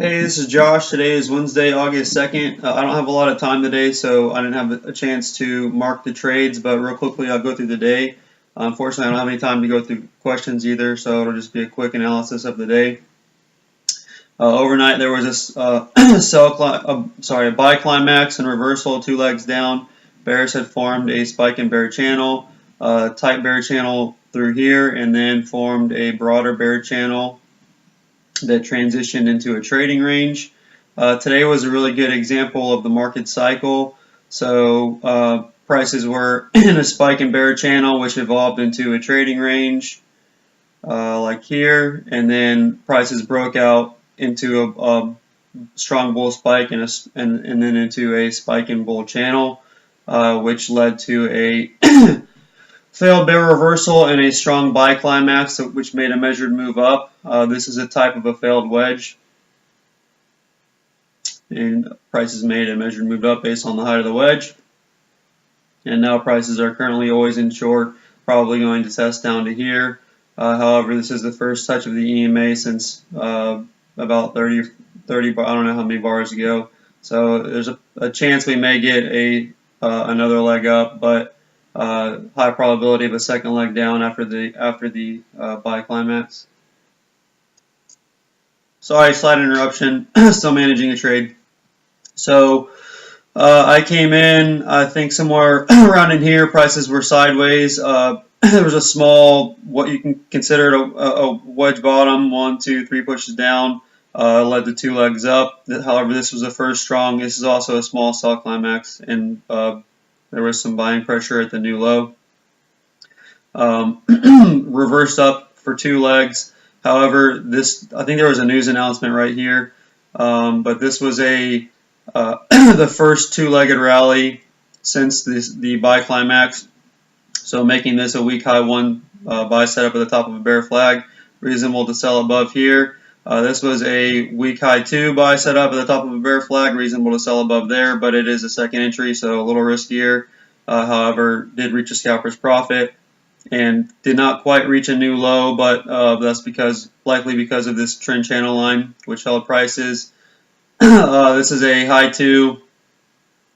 Hey, this is Josh. Today is Wednesday, August 2nd. I don't have a lot of time today, so I didn't have a chance to mark the trades, but real quickly I'll go through the day. Unfortunately, I don't have any time to go through questions either, so it'll just be a quick analysis of the day. Overnight, there was a a buy climax and reversal, two legs down. Bears had formed a spike and bear channel, tight bear channel through here, and then formed a broader bear channel that transitioned into a trading range. Today was a really good example of the market cycle. So prices were in a spike and bear channel, which evolved into a trading range like here, and then prices broke out into a strong bull spike and then into a spike and bull channel, which led to a failed bear reversal and a strong buy climax, which made a measured move up. This is a type of a failed wedge, and prices made a measured move up based on the height of the wedge. And now prices are currently always in short, probably going to test down to here. However, this is the first touch of the EMA since about 30, I don't know how many bars ago. So there's a chance we may get another leg up, but high probability of a second leg down after the buy climax. Sorry, slight interruption. Still managing a trade. So I came in, I think somewhere around in here. Prices were sideways. There was a small, what you can consider a wedge bottom, 1, 2, 3 pushes down, led to two legs up. However, this was the first strong. This is also a small sell climax, and there was some buying pressure at the new low. Reversed up for two legs. However, I think there was a news announcement right here, but this was the first two-legged rally since the buy climax. So making this a week high one buy setup at the top of a bear flag, reasonable to sell above here. This was a week high two buy setup at the top of a bear flag, reasonable to sell above there, but it is a second entry, so a little riskier. However, did reach a scalper's profit and did not quite reach a new low, but that's likely because of this trend channel line, which held prices. This is a high two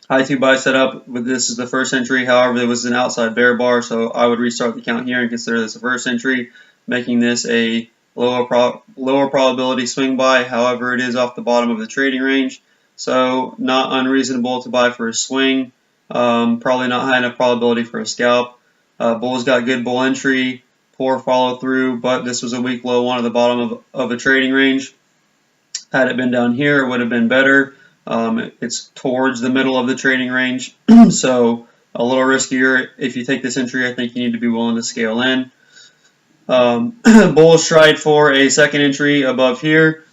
buy setup. This is the first entry. However, there was an outside bear bar, so I would restart the count here and consider this a first entry, making this a lower probability swing buy. However, it is off the bottom of the trading range, so not unreasonable to buy for a swing. Probably not high enough probability for a scalp. Bulls got good bull entry, poor follow through, but this was a weak low one at the bottom of a trading range. Had it been down here, it would have been better. It's towards the middle of the trading range, so a little riskier. If you take this entry, I think you need to be willing to scale in. Bulls tried for a second entry above here,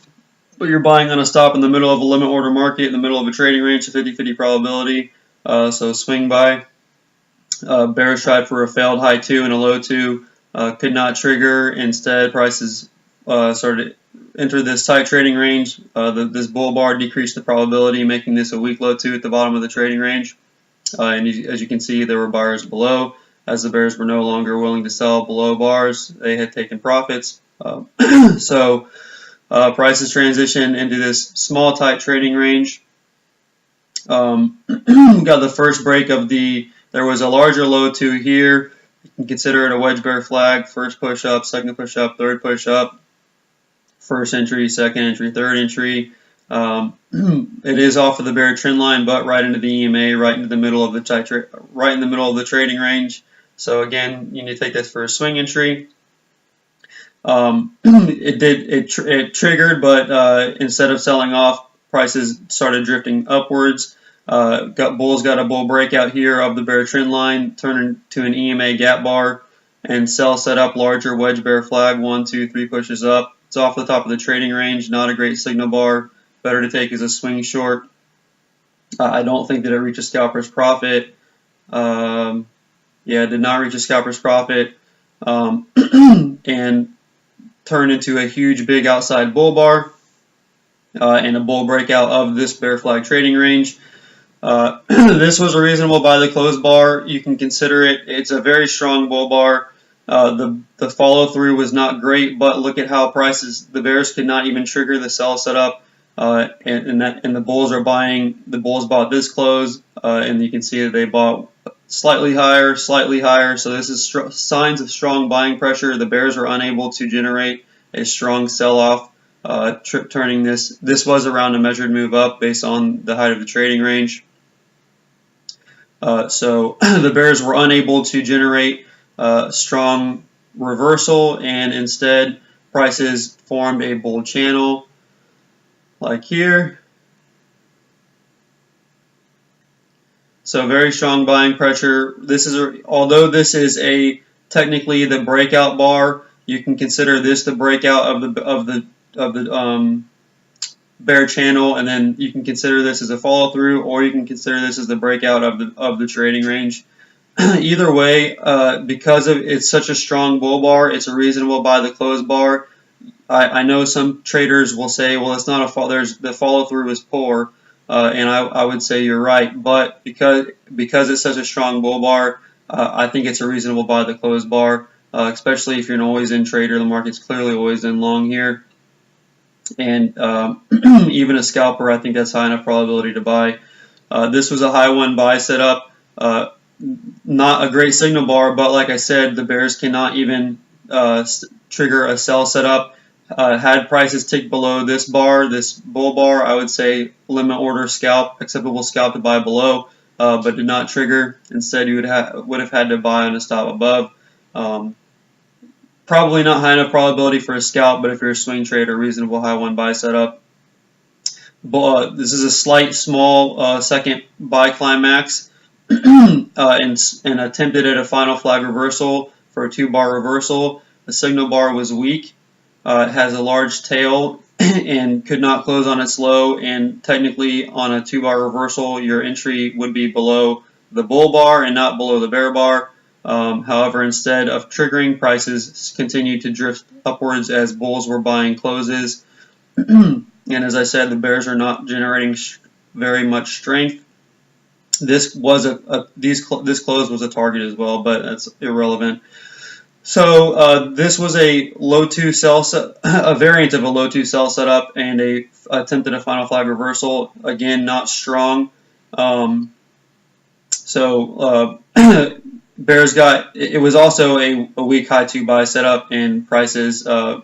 but you're buying on a stop in the middle of a limit order market, in the middle of a trading range, a 50-50 probability, so swing buy. Bears tried for a failed high two and a low two, could not trigger. Instead, prices started to enter this tight trading range. This bull bar decreased the probability, making this a weak low two at the bottom of the trading range. And as you can see, there were buyers below. As the bears were no longer willing to sell below bars, they had taken profits. So prices transitioned into this small tight trading range. Got the first break of there was a larger low two here. You can consider it a wedge bear flag. First push up, second push up, third push up. First entry, second entry, third entry. It is off of the bear trend line, but right into the EMA, right into the middle of the trading range. So again, you need to take this for a swing entry. It triggered, but instead of selling off, prices started drifting upwards. Bulls got a bull breakout here of the bear trend line, turn into an EMA gap bar, and sell set up larger wedge bear flag, 1, 2, 3 pushes up. It's off the top of the trading range, not a great signal bar. Better to take as a swing short. I don't think that it reached a scalper's profit. It did not reach a scalper's profit, and turned into a huge big outside bull bar and a bull breakout of this bear flag trading range. This was a reasonable buy the close bar. You can consider it. It's a very strong bull bar. The follow through was not great, but look at how the bears could not even trigger the sell setup and the bulls are buying. The bulls bought this close, and you can see that they bought slightly higher. So this is signs of strong buying pressure. The bears were unable to generate a strong sell-off, turning this. This was around a measured move up based on the height of the trading range. So the bears were unable to generate strong reversal, and instead prices formed a bull channel like here. So very strong buying pressure. Although this is technically the breakout bar, you can consider this the breakout of the bear channel, and then you can consider this as a follow through, or you can consider this as the breakout of the trading range. Either way, because it's such a strong bull bar, it's a reasonable buy the close bar. I know some traders will say, well, it's not the follow through is poor, and I would say you're right. But because it's such a strong bull bar, I think it's a reasonable buy the close bar, especially if you're an always in trader. The market's clearly always in long here, and even a scalper, I think that's high enough probability to buy. This was a high one buy setup. Not a great signal bar, but like I said, the bears cannot even trigger a sell setup. Had prices tick below this bar, this bull bar, I would say limit order scalp, acceptable scalp to buy below, but did not trigger. Instead, you would have had to buy on a stop above. Probably not high enough probability for a scalp, but if you're a swing trader, reasonable high one buy setup. But this is a small second buy climax. And attempted at a final flag reversal for a 2-bar reversal. The signal bar was weak. It has a large tail and could not close on its low, and technically on a 2-bar reversal your entry would be below the bull bar and not below the bear bar. However, instead of triggering, prices continued to drift upwards as bulls were buying closes. And as I said, the bears are not generating very much strength. This was this close was a target as well, but that's irrelevant. So this was a low 2 sell a variant of a low 2 sell setup, and a attempted a final flag reversal. Again, not strong. Bears got it was also a weak high 2 buy setup, and prices the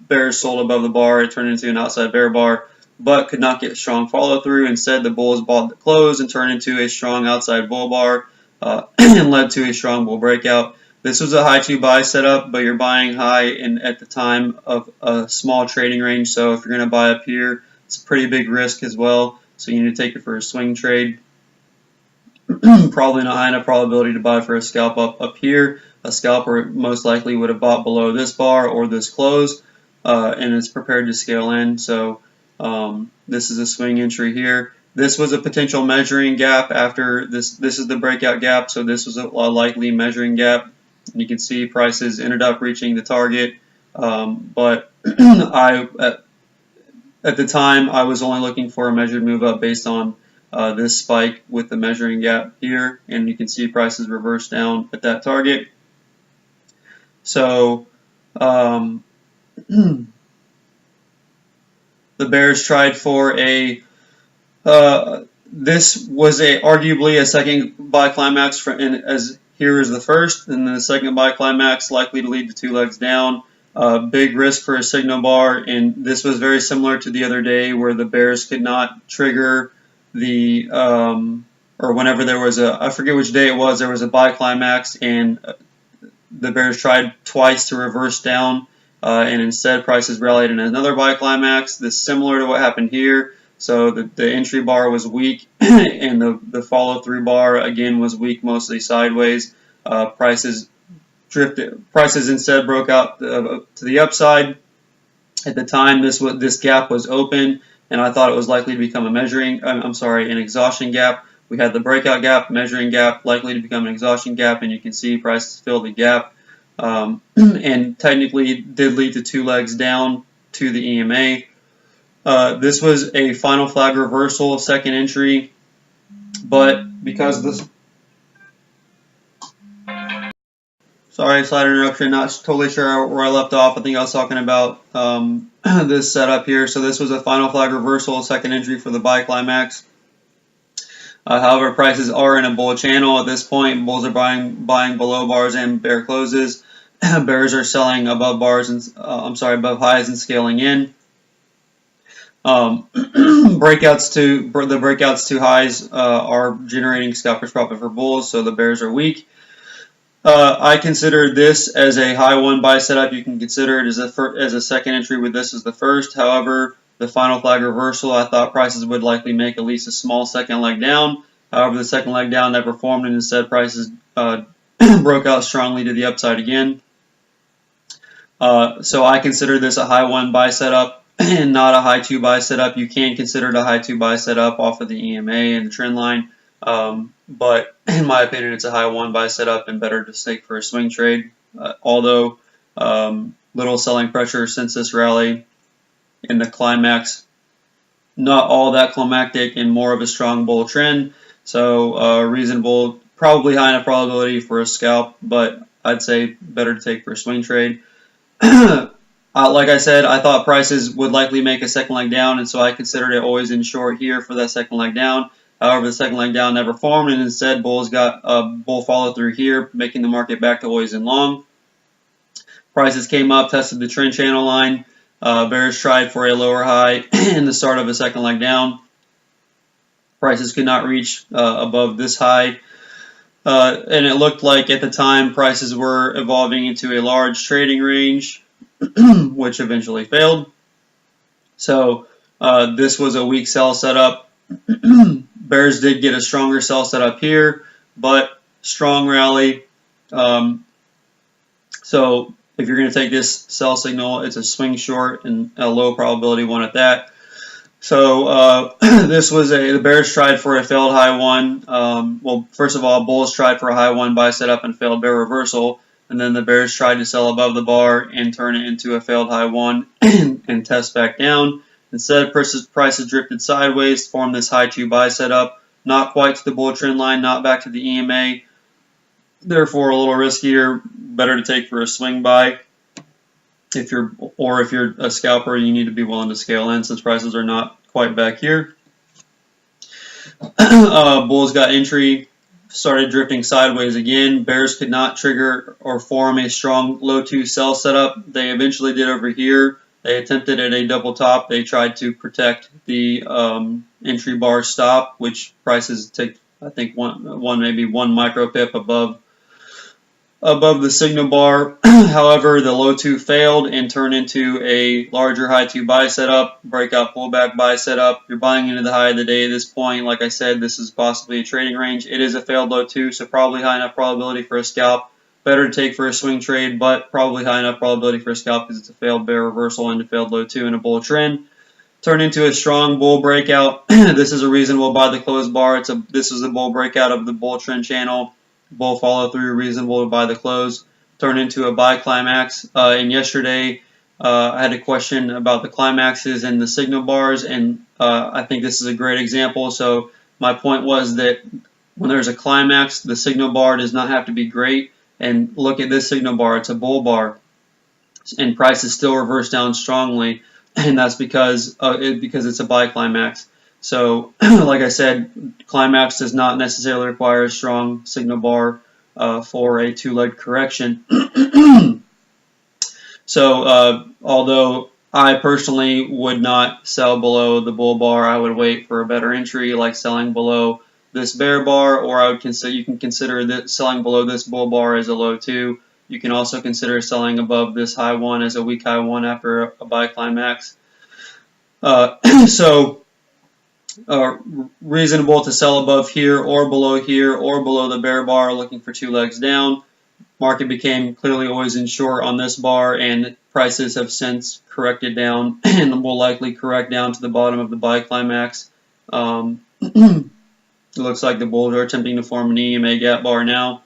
bears sold above the bar. It turned into an outside bear bar, but could not get strong follow through. Instead, the bulls bought the close and turned into a strong outside bull bar and led to a strong bull breakout. This was a high 2 buy setup, but you're buying high at the time of a small trading range. So if you're going to buy up here, it's a pretty big risk as well. So you need to take it for a swing trade. Probably not high enough probability to buy for a scalp up here. A scalper most likely would have bought below this bar or this close, and is prepared to scale in. So this is a swing entry here. This was a potential measuring gap after this. This is the breakout gap, so this was a likely measuring gap. And you can see prices ended up reaching the target, but at the time I was only looking for a measured move up based on this spike with the measuring gap here, and you can see prices reverse down at that target. So the bears tried for a this was arguably a second buy climax as here is the first, and then the second buy climax likely to lead to 2 legs down. Big risk for a signal bar, and this was very similar to the other day where the bears could not trigger the or whenever there was I forget which day it was, there was a buy climax, and the bears tried twice to reverse down, and instead prices rallied in another buy climax. This is similar to what happened here. So the entry bar was weak, and the follow-through bar again was weak, mostly sideways. Prices drifted. Prices instead broke out to the upside. At the time, this gap was open, and I thought it was likely to become an exhaustion gap. We had the breakout gap, measuring gap, likely to become an exhaustion gap, and you can see prices filled the gap, and technically did lead to 2 legs down to the EMA. This was a final flag reversal, second entry, but because Sorry, slight interruption. Not totally sure where I left off. I think I was talking about this setup here. So this was a final flag reversal, second entry for the buy climax. However, prices are in a bull channel at this point. Bulls are buying below bars and bear closes. Bears are selling above bars and above highs and scaling in. Breakouts to highs are generating scalpers profit for bulls, so the bears are weak. I consider this as a high one buy setup. You can consider it as a second entry with this as the first. However, the final flag reversal, I thought prices would likely make at least a small second leg down. However, the second leg down never formed, and instead prices broke out strongly to the upside again. So I consider this a high one buy setup and not a high two buy setup. You can consider it a high two buy setup off of the EMA and the trend line. But in my opinion, it's a high one buy setup and better to stake for a swing trade. Although little selling pressure since this rally in the climax, not all that climactic and more of a strong bull trend. So reasonable, probably high enough probability for a scalp, but I'd say better to take for a swing trade. Like I said, I thought prices would likely make a second leg down, and so I considered it always in short here for that second leg down. However, the second leg down never formed, and instead bulls got a bull follow through here, making the market back to always in long. Prices came up, tested the trend channel line. Bears tried for a lower high in the start of a second leg down. Prices could not reach above this high. And it looked like at the time prices were evolving into a large trading range, which eventually failed. So this was a weak sell setup. Bears did get a stronger sell setup here, but strong rally. So if you're going to take this sell signal, it's a swing short and a low probability one at that. So this was the Bears tried for a failed high one. Well, first of all, bulls tried for a high one buy setup and failed bear reversal. And then the Bears tried to sell above the bar and turn it into a failed high one and test back down. Instead, prices drifted sideways, formed this high two buy setup, not quite to the bull trend line, not back to the EMA. Therefore, a little riskier, better to take for a swing buy. If you're a scalper, you need to be willing to scale in since prices are not quite back here. Bulls got entry, started drifting sideways again. Bears could not trigger or form a strong low two sell setup. They eventually did over here. They attempted at a double top. They tried to protect the entry bar stop, which prices take, I think, maybe one micro pip above the signal bar. However, the low two failed and turned into a larger high two buy setup, breakout pullback buy setup. You're buying into the high of the day at this point. Like I said, this is possibly a trading range. It is a failed low two, so probably high enough probability for a scalp. Better to take for a swing trade, but probably high enough probability for a scalp because it's a failed bear reversal into failed low two and a bull trend. Turned into a strong bull breakout. This is a reasonable buy the close bar. This is a bull breakout of the bull trend channel. Bull follow through, reasonable to buy the close. Turned into a buy climax. And yesterday, I had a question about the climaxes and the signal bars, and I think this is a great example. So my point was that when there's a climax, the signal bar does not have to be great. And look at this signal bar; it's a bull bar, and prices still reverse down strongly, and that's because it's a buy climax. So, like I said, climax does not necessarily require a strong signal bar for a two-leg correction. So, although I personally would not sell below the bull bar, I would wait for a better entry, like selling below this bear bar, or I would consider selling below this bull bar as a low two. You can also consider selling above this high one as a weak high one after a buy climax. Reasonable to sell above here or below the bear bar, looking for two legs down. Market became clearly always in short on this bar, and prices have since corrected down and will likely correct down to the bottom of the buy climax. It looks like the bulls are attempting to form an EMA gap bar now.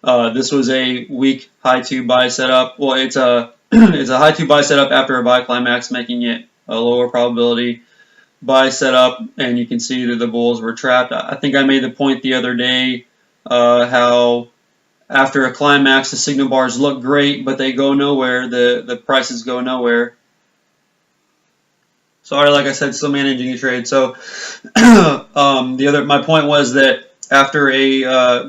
This was a weak high two buy setup. Well, it's a high two buy setup after a buy climax, making it a lower probability buy setup, and you can see that the bulls were trapped. I think I made the point the other day how after a climax, the signal bars look great, but they go nowhere. The prices go nowhere. Sorry, like I said, still managing a trade. So my point was that after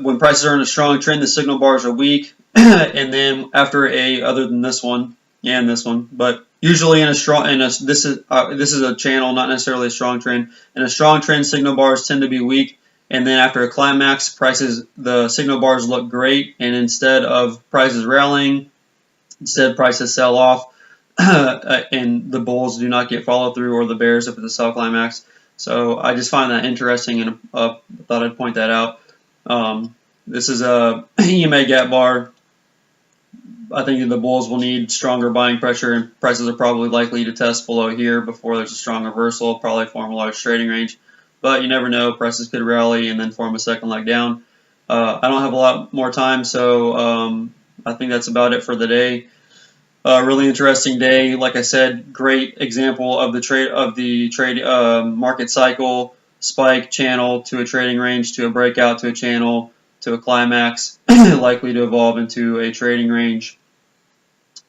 when prices are in a strong trend, the signal bars are weak, and then after other than this one and this one, but usually this is a channel, not necessarily a strong trend. In a strong trend, signal bars tend to be weak, and then after a climax, the signal bars look great, and instead of prices rallying, instead prices sell off. And the bulls do not get follow through, or the bears if it's a sell climax. So I just find that interesting, and thought I'd point that out. This is a EMA gap bar. I think the bulls will need stronger buying pressure, and prices are probably likely to test below here before there's a strong reversal, probably form a large trading range. But you never know, prices could rally and then form a second leg down. I don't have a lot more time, so I think that's about it for the day. Really interesting day. Like I said, great example of the trade market cycle, spike, channel to a trading range, to a breakout, to a channel, to a climax, likely to evolve into a trading range.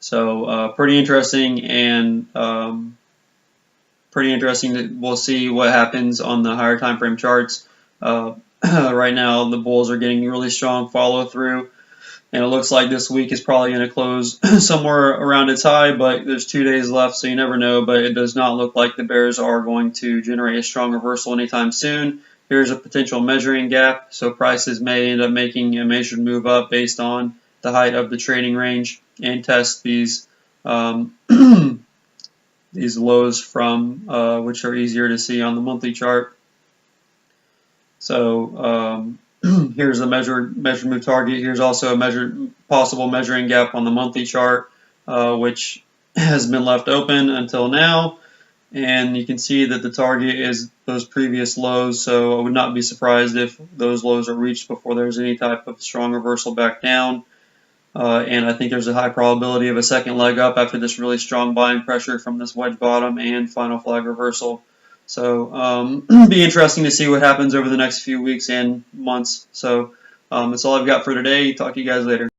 So pretty interesting, and we'll see what happens on the higher time frame charts. Right now, the bulls are getting really strong follow through. And it looks like this week is probably going to close somewhere around its high, but there's 2 days left, so you never know. But it does not look like the bears are going to generate a strong reversal anytime soon. Here's a potential measuring gap, so prices may end up making a measured move up based on the height of the trading range and test these these lows from which are easier to see on the monthly chart. So here's the measured move target. Here's also a possible measuring gap on the monthly chart, which has been left open until now. And you can see that the target is those previous lows, so I would not be surprised if those lows are reached before there's any type of strong reversal back down. And I think there's a high probability of a second leg up after this really strong buying pressure from this wedge bottom and final flag reversal. So be interesting to see what happens over the next few weeks and months. So that's all I've got for today. Talk to you guys later.